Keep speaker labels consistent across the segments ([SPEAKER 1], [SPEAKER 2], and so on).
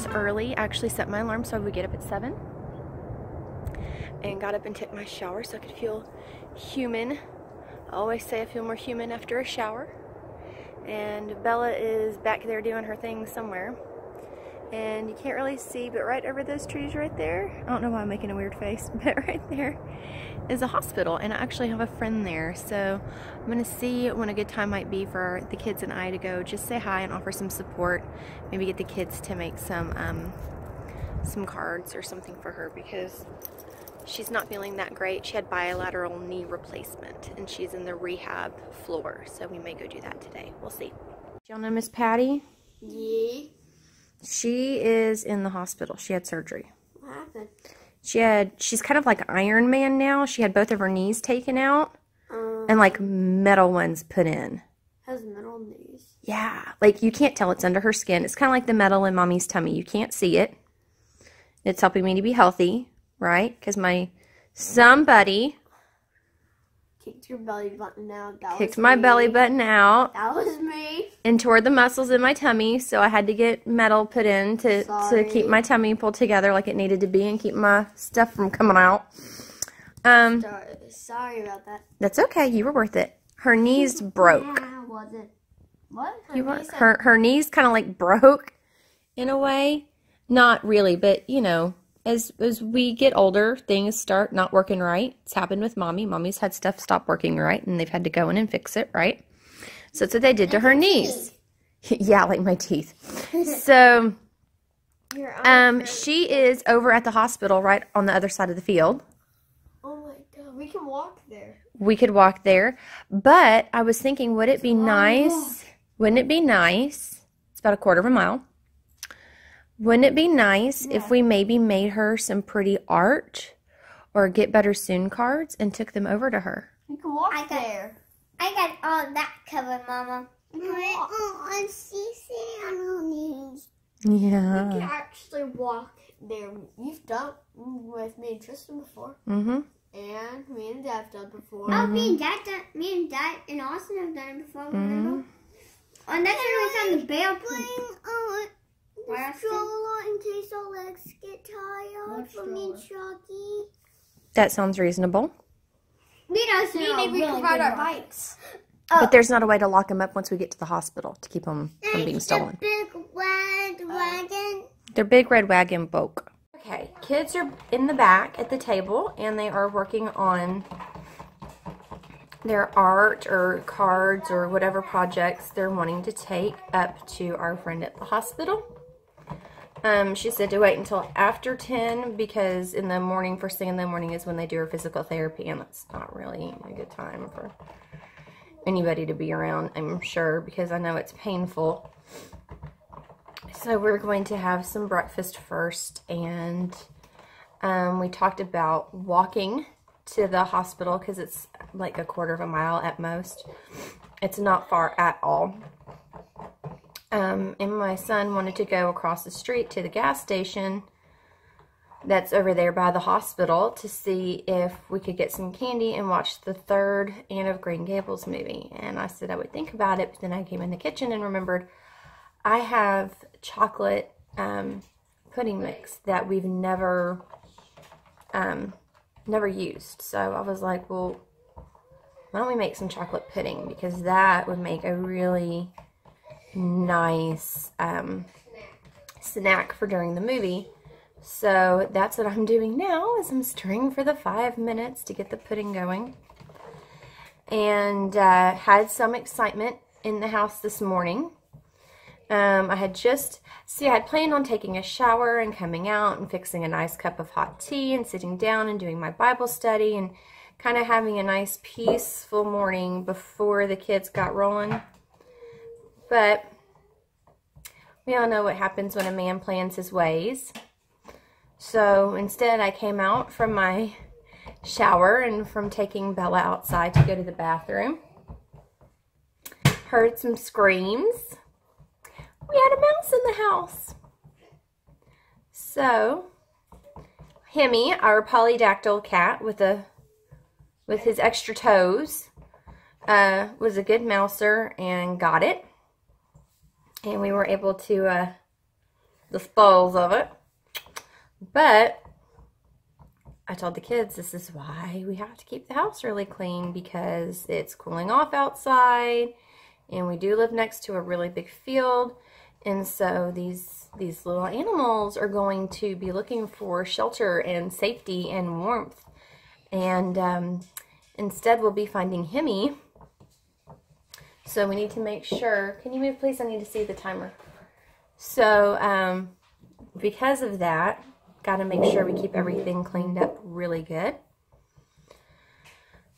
[SPEAKER 1] is early. I actually set my alarm so I would get up at 7. And got up and took my shower so I could feel human. I always say I feel more human after a shower. And Bella is back there doing her thing somewhere. And you can't really see, but right over those trees right there, I don't know why I'm making a weird face, but right there is a hospital, and I actually have a friend there. So I'm gonna see when a good time might be for the kids and I to go just say hi and offer some support. Maybe get the kids to make some cards or something for her, because she's not feeling that great. She had bilateral knee replacement and she's in the rehab floor, so we may go do that today. We'll see. Y'all know Miss Patty?
[SPEAKER 2] Yeah.
[SPEAKER 1] She is in the hospital. She had surgery.
[SPEAKER 2] What happened?
[SPEAKER 1] She's kind of like Iron Man now. She had both of her knees taken out and like metal ones put in.
[SPEAKER 2] Has metal knees?
[SPEAKER 1] Yeah. Like you can't tell it's under her skin. It's kind of like the metal in Mommy's tummy. You can't see it. It's helping me to be healthy, right? Because somebody
[SPEAKER 2] kicked your belly button out.
[SPEAKER 1] Kicked my belly button out.
[SPEAKER 2] That was me.
[SPEAKER 1] And tore the muscles in my tummy, so I had to get metal put in to keep my tummy pulled together like it needed to be and keep my stuff from coming out.
[SPEAKER 2] Sorry about that.
[SPEAKER 1] That's okay. You were worth it. Her knees broke.
[SPEAKER 2] Yeah, was it? What?
[SPEAKER 1] Her knees kind of like broke in a way. Not really, but you know, as we get older, things start not working right. It's happened with Mommy. Mommy's had stuff stop working right, and they've had to go in and fix it, right? So that's what they did to her knees. Yeah, like my teeth. So, she is over at the hospital right on the other side of the field.
[SPEAKER 2] Oh my God, we can walk there.
[SPEAKER 1] We could walk there, but I was thinking, would it be nice? Wouldn't it be nice? It's about a quarter of a mile. Wouldn't it be nice if we maybe made her some pretty art or Get Better Soon cards and took them over to her?
[SPEAKER 2] We can walk there.
[SPEAKER 3] I got all that covered, Mama. Oh, she's on knees.
[SPEAKER 1] Yeah.
[SPEAKER 2] We can actually walk there. You've done with me and Tristan before.
[SPEAKER 1] Mm-hmm.
[SPEAKER 2] And me and Dad have done before.
[SPEAKER 3] Oh, me and Dad and Austin have done it before. Remember? And that's when we found the bear poop. Stroller in case our legs get tired from me and Chucky.
[SPEAKER 1] That sounds reasonable.
[SPEAKER 3] We can ride our bikes.
[SPEAKER 1] But there's not a way to lock them up once we get to the hospital to keep them from being stolen.
[SPEAKER 3] Big red wagon.
[SPEAKER 1] Their big red wagon broke. Okay, kids are in the back at the table and they are working on their art or cards or whatever projects they're wanting to take up to our friend at the hospital. She said to wait until after 10 because in the morning, first thing in the morning is when they do her physical therapy, and that's not really a good time for anybody to be around, I'm sure, because I know it's painful. So we're going to have some breakfast first, and we talked about walking to the hospital because it's like a quarter of a mile at most. It's not far at all. And my son wanted to go across the street to the gas station that's over there by the hospital to see if we could get some candy and watch the third Anne of Green Gables movie. And I said I would think about it, but then I came in the kitchen and remembered I have chocolate pudding mix that we've never used. So I was like, well, why don't we make some chocolate pudding, because that would make a really nice snack for during the movie. So that's what I'm doing now, is I'm stirring for the 5 minutes to get the pudding going. And had some excitement in the house this morning. I had planned on taking a shower and coming out and fixing a nice cup of hot tea and sitting down and doing my Bible study and kind of having a nice peaceful morning before the kids got rolling. But we all know what happens when a man plans his ways. So instead I came out from my shower and from taking Bella outside to go to the bathroom. Heard some screams. We had a mouse in the house. So Hemi, our polydactyl cat with his extra toes, was a good mouser and got it. And we were able to dispose of it. But I told the kids this is why we have to keep the house really clean, because it's cooling off outside, and we do live next to a really big field, and so these little animals are going to be looking for shelter and safety and warmth, and instead we'll be finding Hemi. So we need to make sure, can you move please? I need to see the timer. So because of that, got to make sure we keep everything cleaned up really good.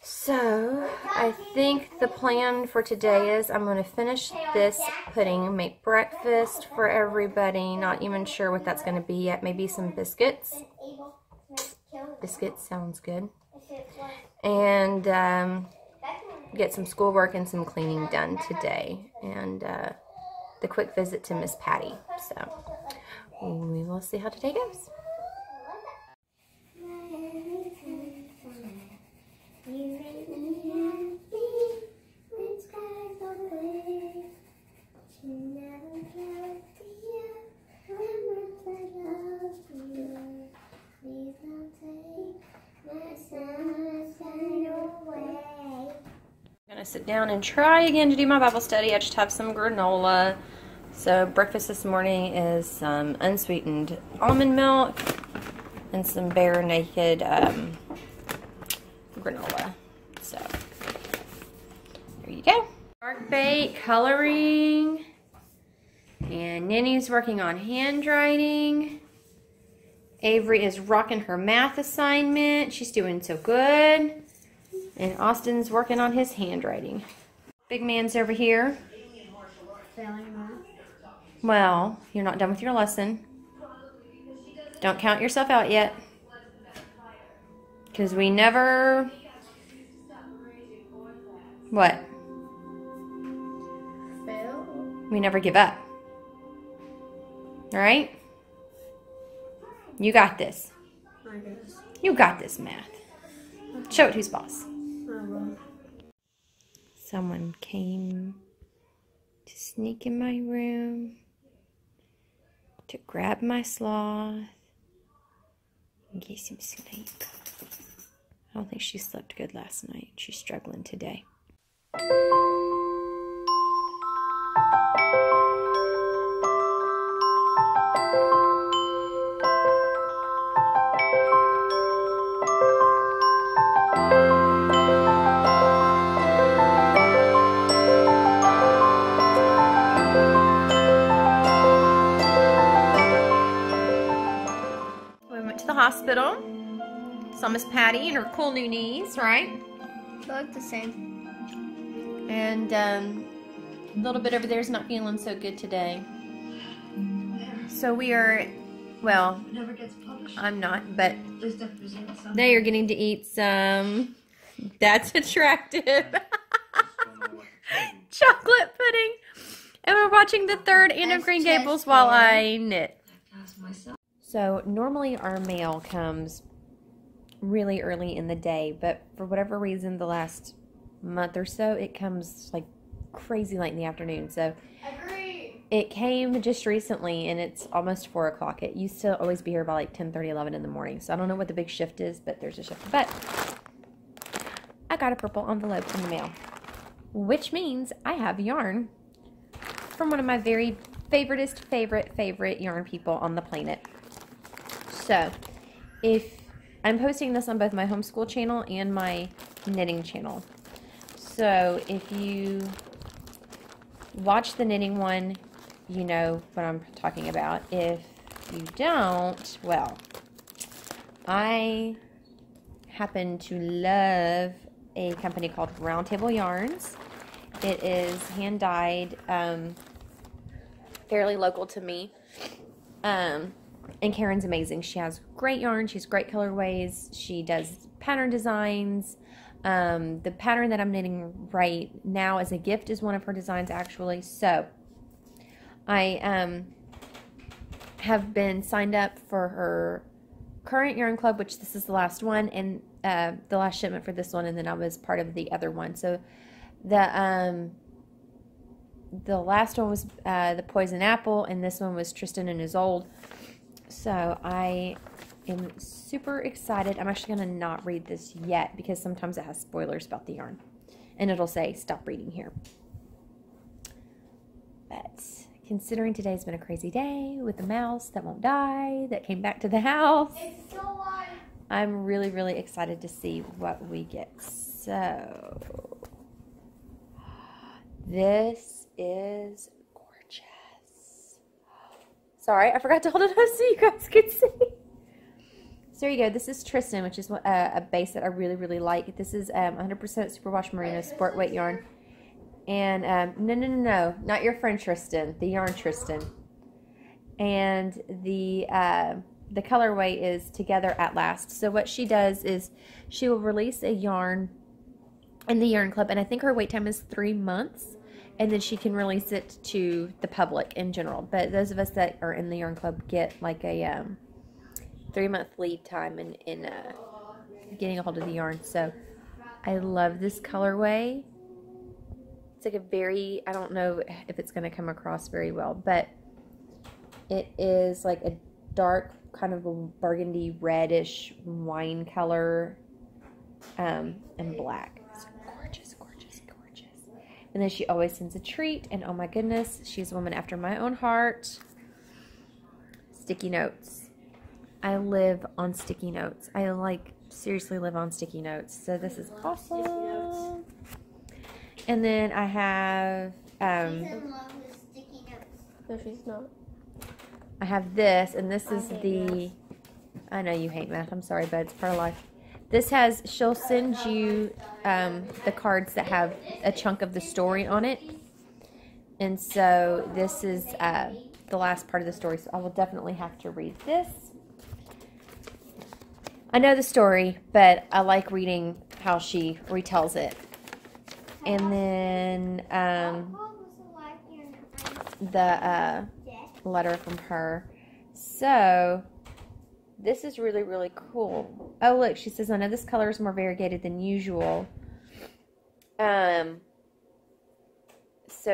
[SPEAKER 1] So I think the plan for today is I'm going to finish this pudding, make breakfast for everybody. Not even sure what that's going to be yet. Maybe some biscuits. Biscuits sounds good. And get some schoolwork and some cleaning done today. And the quick visit to Miss Patty. So we will see how today goes. I'm gonna sit down and try again to do my Bible study. I just have some granola. So breakfast this morning is some unsweetened almond milk and some Bare Naked granola. So there you go. Dark bake, coloring, and Ninny's working on handwriting. Avery is rocking her math assignment. She's doing so good. And Austin's working on his handwriting. Big man's over here. Well, you're not done with your lesson. Don't count yourself out yet. Because we never... What? We never give up. Alright? You got this. You got this, math. Show it who's boss. Someone came to sneak in my room to grab my sloth and get some sleep. I don't think she slept good last night. She's struggling today. Hospital. Saw Miss Patty and her cool new knees, right?
[SPEAKER 2] They look the same.
[SPEAKER 1] And a little bit over there is not feeling so good today. So we are, well, I'm not, but they are getting to eat some, that's attractive, chocolate pudding. And we're watching the third Anne of Green Gables while I knit. So normally our mail comes really early in the day, but for whatever reason the last month or so it comes like crazy late in the afternoon. So it came just recently and it's almost 4 o'clock. It used to always be here by like 10:30, 11 in the morning. So I don't know what the big shift is, but there's a shift. But I got a purple envelope in the mail, which means I have yarn from one of my very favorite yarn people on the planet. So, if I'm posting this on both my homeschool channel and my knitting channel. So, if you watch the knitting one, you know what I'm talking about. If you don't, well, I happen to love a company called Roundtable Yarns. It is hand-dyed, fairly local to me. And Karen's amazing. She has great yarn. She has great colorways. She does pattern designs. The pattern that I'm knitting right now as a gift is one of her designs, actually. So I have been signed up for her current yarn club, which this is the last one, and the last shipment for this one, and then I was part of the other one. So the the last one was the poison apple, and this one was Tristan and his old. So I am super excited. I'm actually going to not read this yet because sometimes it has spoilers about the yarn. And it'll say, stop reading here. But considering today's been a crazy day with the mouse that won't die, that came back to the house, I'm really, really excited to see what we get. So, this is gorgeous. Sorry, I forgot to hold it up so you guys could see. So there you go. This is Tristan, which is a base that I really, really like. This is 100% superwash merino sport weight yarn. And no, not your friend Tristan, the yarn Tristan. And the colorway is Together at Last. So what she does is she will release a yarn in the yarn club, and I think her wait time is 3 months, and then she can release it to the public in general. But those of us that are in the yarn club get like a 3-month lead time in getting a hold of the yarn. So I love this colorway. It's like a very, I don't know if it's going to come across very well, but it is like a dark kind of a burgundy reddish wine color and black. It's gorgeous, gorgeous, gorgeous. And then she always sends a treat, and oh my goodness, she's a woman after my own heart. Sticky notes. I live on sticky notes. I like seriously live on sticky notes. So this is awesome. And then I have
[SPEAKER 3] She's in love with sticky notes.
[SPEAKER 2] No, she's not.
[SPEAKER 1] I have this, and this is the, I know you hate math, I'm sorry, but it's part of life. This has, she'll send you the cards that have a chunk of the story on it. And so this is the last part of the story, so I will definitely have to read this. I know the story, but I like reading how she retells it. And then the letter from her. So this is really, really cool. Oh, look, she says, I know this color is more variegated than usual. So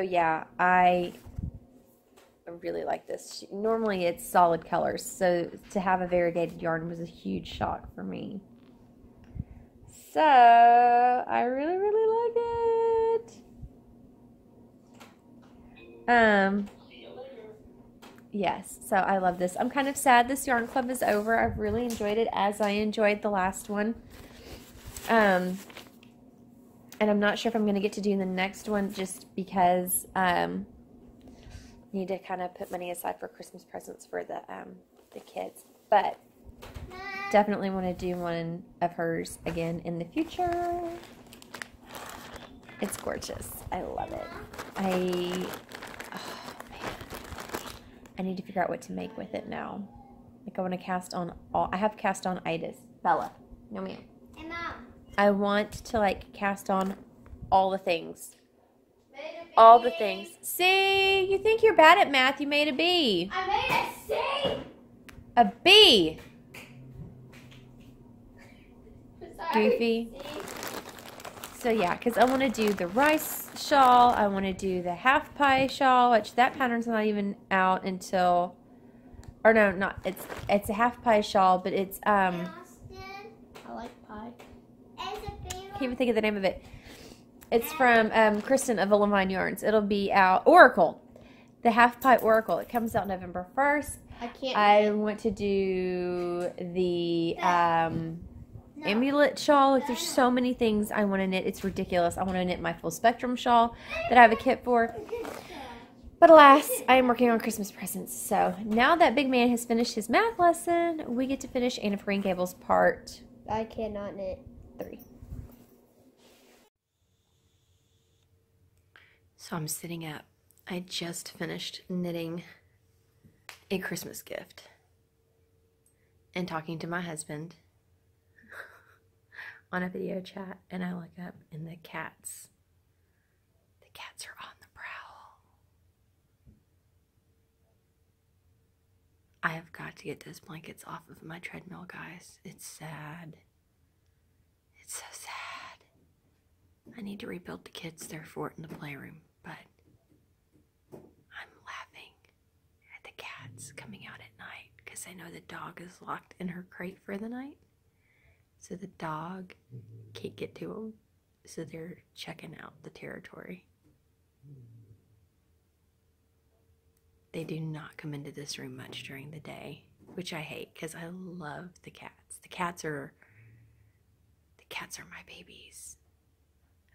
[SPEAKER 1] yeah, I really like this. Normally it's solid colors, so to have a variegated yarn was a huge shock for me. So I really, really like it. Yes, so I love this. I'm kind of sad this yarn club is over. I've really enjoyed it as I enjoyed the last one. And I'm not sure if I'm going to get to do the next one just because I need to kind of put money aside for Christmas presents for the kids. But definitely want to do one of hers again in the future. It's gorgeous. I love it. I need to figure out what to make with it now. Like I want to cast on all. I have cast on itis. Bella, no ma'am.
[SPEAKER 3] Hey, Mom.
[SPEAKER 1] I want to like cast on all the things. All the things. See, you think you're bad at math. You made a B.
[SPEAKER 3] I made a C.
[SPEAKER 1] A B.
[SPEAKER 3] Sorry.
[SPEAKER 1] Goofy. So yeah, because I want to do the rice shawl. I want to do the half pie shawl, which that pattern's not even out until, or no, not, it's a half pie shawl, but it's,
[SPEAKER 2] I like pie.
[SPEAKER 1] can't even think of the name of it. It's from Kristen of Vine Yarns. It'll be out, Oracle. The half pie Oracle. It comes out November 1st. I want to do the amulet shawl. Like, there's so many things I want to knit. It's ridiculous. I want to knit my full spectrum shawl that I have a kit for. But alas, I am working on Christmas presents. So now that big man has finished his math lesson, we get to finish Anne of Green Gables part
[SPEAKER 2] I cannot knit.
[SPEAKER 1] 3. So I'm sitting up. I just finished knitting a Christmas gift and talking to my husband on a video chat, and I look up and the cats are on the prowl. I have got to get those blankets off of my treadmill, guys. It's sad. It's so sad. I need to rebuild the kids their fort in the playroom, but because I know the dog is locked in her crate for the night. So the dog can't get to them. So they're checking out the territory. They do not come into this room much during the day, which I hate because I love the cats. The cats are my babies.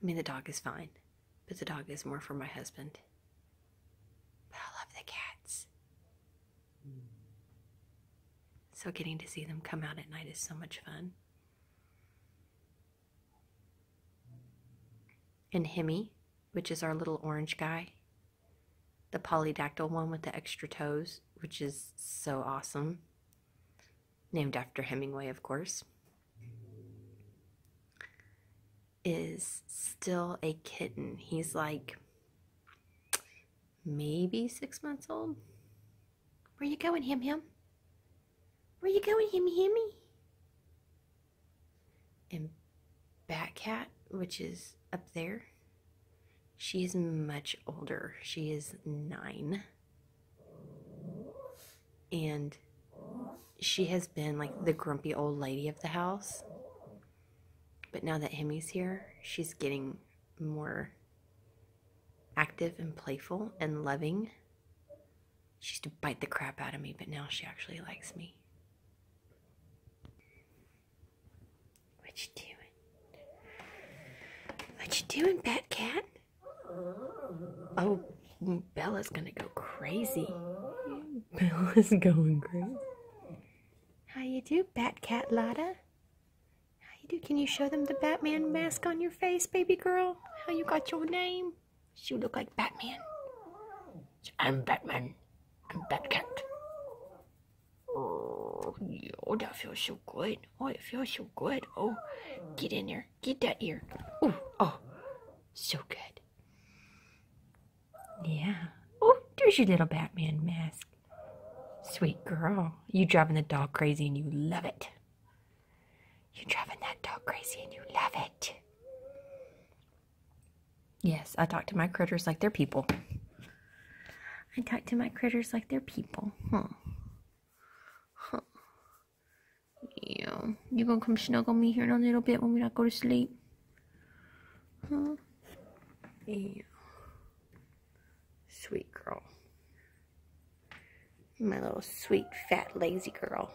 [SPEAKER 1] I mean, the dog is fine, but the dog is more for my husband. But I love the cats. So getting to see them come out at night is so much fun. And Hemi, which is our little orange guy, the polydactyl one with the extra toes, which is so awesome. Named after Hemingway, of course. Is still a kitten. He's like maybe 6 months old. Where you going, Hem? Where you going, Hemi? And Batcat, which is up there, she is much older. She is 9. And she has been like the grumpy old lady of the house. But now that Hemi's here, she's getting more active and playful and loving. She used to bite the crap out of me, but now she actually likes me. What you doing? What you doing, Batcat? Oh, Bella's gonna go crazy. Bella's going crazy. How you do, Batcat Lotta? Can you show them the Batman mask on your face, baby girl? How you got your name? You look like Batman. I'm Batman. I'm Batcat. Oh, that feels so good. Oh, it feels so good. Oh, get in there. Get that ear. Oh, so good. Yeah. Oh, there's your little Batman mask. Sweet girl. You driving the dog crazy and you love it. You're driving that dog crazy and you love it. Yes, I talk to my critters like they're people. I talk to my critters like they're people. Huh. Yeah. You gonna come snuggle me here in a little bit when we not go to sleep? Huh? Yeah. Sweet girl. My little sweet, fat, lazy girl.